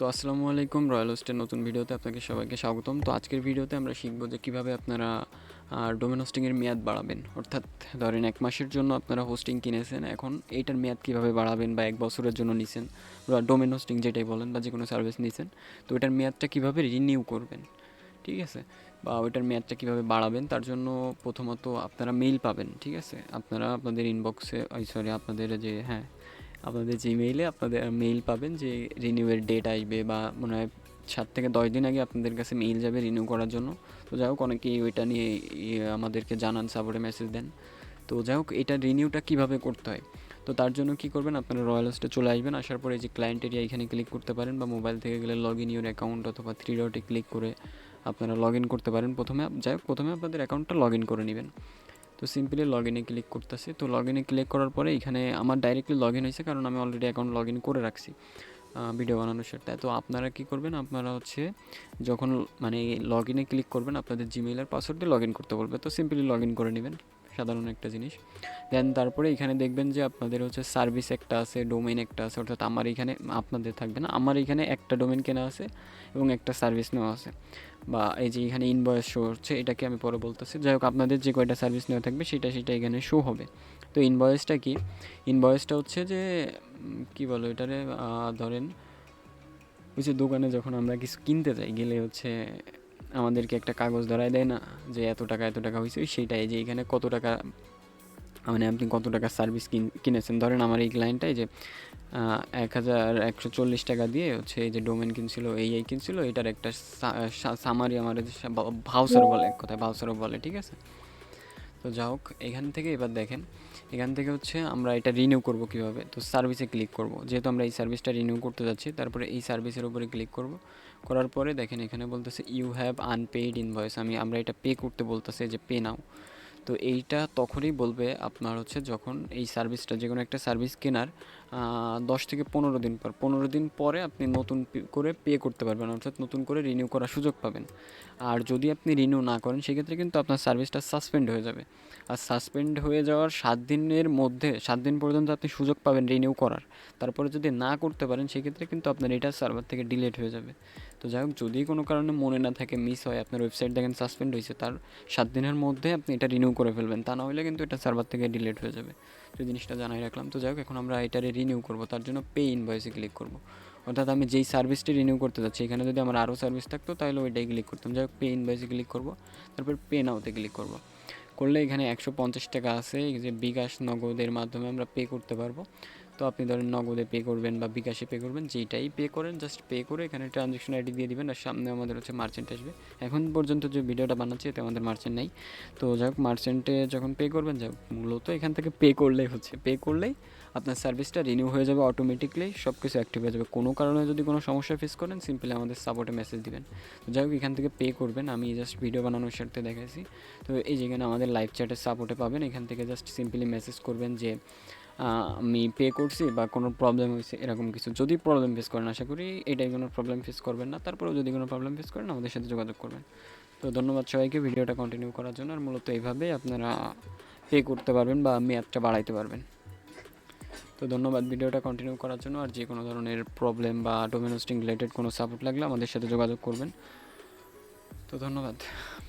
তো আসসালামু আলাইকুম, রয়্যালহোস্টের নতুন ভিডিওতে আপনাকে সবাইকে স্বাগতম। তো আজকের ভিডিওতে আমরা শিখব যে কীভাবে আপনারা ডোমেন হোস্টিংয়ের মেয়াদ বাড়াবেন। অর্থাৎ ধরেন 1 মাসের জন্য আপনারা হোস্টিং কিনেছেন, এখন এইটার মেয়াদ কীভাবে বাড়াবেন, বা 1 বছরের জন্য নিছেন বা ডোমেন হোস্টিং যেটাই বলেন বা যে কোনো সার্ভিস নিছেন, তো ওইটার মেয়াদটা কীভাবে রিনিউ করবেন, ঠিক আছে, বা ওইটার মেয়াদটা কীভাবে বাড়াবেন। তার জন্য প্রথমত আপনারা মেইল পাবেন, ঠিক আছে, আপনারা আপনাদের ইনবক্সে আপনাদের আপনাদের জিমেইলে আপনাদের মেইল পাবেন যে রিনিউয়ের ডেট আসবে, বা মনে হয় 7 থেকে 10 দিন আগে আপনাদের কাছে মেইল যাবে রিনিউ করার জন্য। তো যাই হোক, অনেকেই ওইটা নিয়ে আমাদেরকে জানান, সাপোর্টে মেসেজ দেন। তো যাই হোক, এটা রিনিউটা কীভাবে করতে হয়, তো তার জন্য কী করবেন, আপনারা রয়্যালহোস্টে চলে আসবেন। আসার পরে যে ক্লায়েন্ট এরিয়া এখানে ক্লিক করতে পারেন, বা মোবাইল থেকে গেলে লগ ইন ইউর অ্যাকাউন্ট অথবা 3 ডটে ক্লিক করে আপনারা লগ ইন করতে পারেন। প্রথমে আপনাদের অ্যাকাউন্টটা লগ ইন করে নেবেন। তো সিম্পলি লগ ইনে ক্লিক করতেছি। তো লগ ইনে ক্লিক করার পরে এখানে আমার ডাইরেক্টলি লগ ইন হয়েছে, কারণ আমি অলরেডি অ্যাকাউন্ট লগ ইন করে রাখছি ভিডিও বানানোর সাথে। তো আপনারা কী করবেন, আপনারা যখন লগ ইনে ক্লিক করবেন, আপনাদের জিমেইলের পাসওয়ার্ড দিয়ে লগ ইন করতে বলবে। তো সিম্পলি লগ ইন করে নেবেন, সাধারণ একটা জিনিস। দেন তারপরে এখানে দেখবেন যে আপনাদের সার্ভিস একটা আছে, ডোমেইন একটা আছে। অর্থাৎ আমার এখানে, আপনাদের থাকবে না, আমার এখানে একটা ডোমেইন কেনা আছে এবং একটা সার্ভিস নেওয়া আছে, বা এই যে এখানে ইনভয়েস শো হচ্ছে, এটাকে আমি পরে বলতেছি। যাই হোক, আপনাদের যে কয়টা সার্ভিস নেওয়া থাকবে সেটা এখানে শো হবে। তো ইনভয়েসটা কি, ইনভয়েসটা হচ্ছে যে কী বলো এটারে, ধরেন ওই যে দোকানে যখন আমরা কিছু কিনতে যাই, গেলে আমাদেরকে একটা কাগজ ধরায় দেয় না, যে এত টাকা হয়েছে, সেইটাই যে এখানে কত টাকা, আপনি কত টাকা সার্ভিস কিনেছেন। ধরেন আমার এই ক্লায়েন্টটাই যে 1140 টাকা দিয়ে এই যে ডোমেন কিনছিল, এই কিনছিল, এটার একটা সামারি আমার ভাউচার বলে, এক কথায় ভাউচারও বলে, ঠিক আছে। তো যা হোক, এখান থেকে এবার দেখেন, এখান থেকে আমরা এটা রিনিউ করব কীভাবে। তো সার্ভিসে ক্লিক করব, যেহেতু আমরা এই সার্ভিসটা রিনিউ করতে যাচ্ছি। তারপরে এই সার্ভিসের উপরে ক্লিক করব, করার পরে দেখেন এখানে বলতেছে ইউ হ্যাভ আনপেইড ইনভয়েস। আমরা এটা পে করতে বলতেছে, যে পে নাও। তো এইটা তখনই বলবে আপনার যখন এই সার্ভিসটা, যে কোনো একটা সার্ভিস কেনার 10 থেকে 15 দিন পর, 15 দিন পরে আপনি নতুন করে পে করতে পারবেন, অর্থাৎ নতুন করে রিনিউ করার সুযোগ পাবেন। আর যদি আপনি রিনিউ না করেন, সেক্ষেত্রে কিন্তু আপনার সার্ভিসটা সাসপেন্ড হয়ে যাবে। আর সাসপেন্ড হয়ে যাওয়ার 7 দিনের মধ্যে, 7 দিন পর্যন্ত আপনি সুযোগ পাবেন রিনিউ করার। তারপরে যদি না করতে পারেন, সেক্ষেত্রে কিন্তু আপনার এটা সার্ভার থেকে ডিলিট হয়ে যাবে। তো যাই হোক, যদি কোনো কারণে মনে না থাকে, মিস হয়, আপনার ওয়েবসাইট দেখেন সাসপেন্ড হয়েছে, তার 7 দিনের মধ্যে আপনি এটা রিনিউ করে ফেলবেন। তা না হলে কিন্তু এটা সার্ভার থেকে ডিলিট হয়ে যাবে। তো জিনিসটা জানাই রাখলাম। তো যাই হোক, এখন আমরা এটারে রিনিউ করব, তার জন্য পে ইনভয়েসে ক্লিক করব। অর্থাৎ আমি যেই সার্ভিসটি রিনিউ করতে যাচ্ছি, এখানে যদি আমার আরও সার্ভিস থাকতো তাহলে ওইটাই ক্লিক করতাম। যাই হোক, পে ইনভয়েসে ক্লিক করব, তারপর পে নাওতে ক্লিক করব। করলে এখানে 150 টাকা আছে, যে বিকাশ নগদের মাধ্যমে আমরা পে করতে পারবো। তো আপনি ধরেন নগদে পে করবেন বা বিকাশে পে করবেন, যেইটাই পে করেন জাস্ট পে করে এখানে ট্রানজ্যাকশন আইডি দিয়ে দিবেন। আর সামনে আমাদের মার্চেন্ট আসবে। এখন পর্যন্ত যে ভিডিওটা বানাচ্ছি এতে আমাদের মার্চেন্ট নেই। তো যাই হোক, মার্চেন্টে যখন পে করবেন, যাই হোক, মূলত এখান থেকে পে করলেই আপনার সার্ভিসটা রিনিউ হয়ে যাবে অটোমেটিকলি, সব কিছু অ্যাক্টিভ হয়ে যাবে। কোনো কারণে যদি কোনো সমস্যা ফেস করেন, সিম্পলি আমাদের সাপোর্টে মেসেজ দিবেন। তো যাই হোক, এখান থেকে পে করবেন, আমি জাস্ট ভিডিও বানানোর স্বার্থে দেখাইছি। তো এই যেখানে আমাদের লাইভ চ্যাটের সাপোর্টে পাবেন, এখান থেকে জাস্ট সিম্পলি মেসেজ করবেন যে আমি পে করছি বা কোনো প্রবলেম হয়েছে, এরকম কিছু। যদি প্রবলেম ফেস করেন, আশা করি এটাই কোনো প্রবলেম ফেস করবেন না। তারপরেও যদি কোনো প্রবলেম ফেস করেন, আমাদের সাথে যোগাযোগ করবেন। তো ধন্যবাদ সবাইকে ভিডিওটা কন্টিনিউ করার জন্য। আর মূলত এইভাবে আপনারা পে করতে পারবেন বা মেয়াদটা বাড়াইতে পারবেন। তো ধন্যবাদ ভিডিওটা কন্টিনিউ করার জন্য। আর যে কোনো ধরনের প্রবলেম বা ডোমেন হোস্টিং রিলেটেড কোনো সাপোর্ট লাগলে আমাদের সাথে যোগাযোগ করবেন। তো ধন্যবাদ।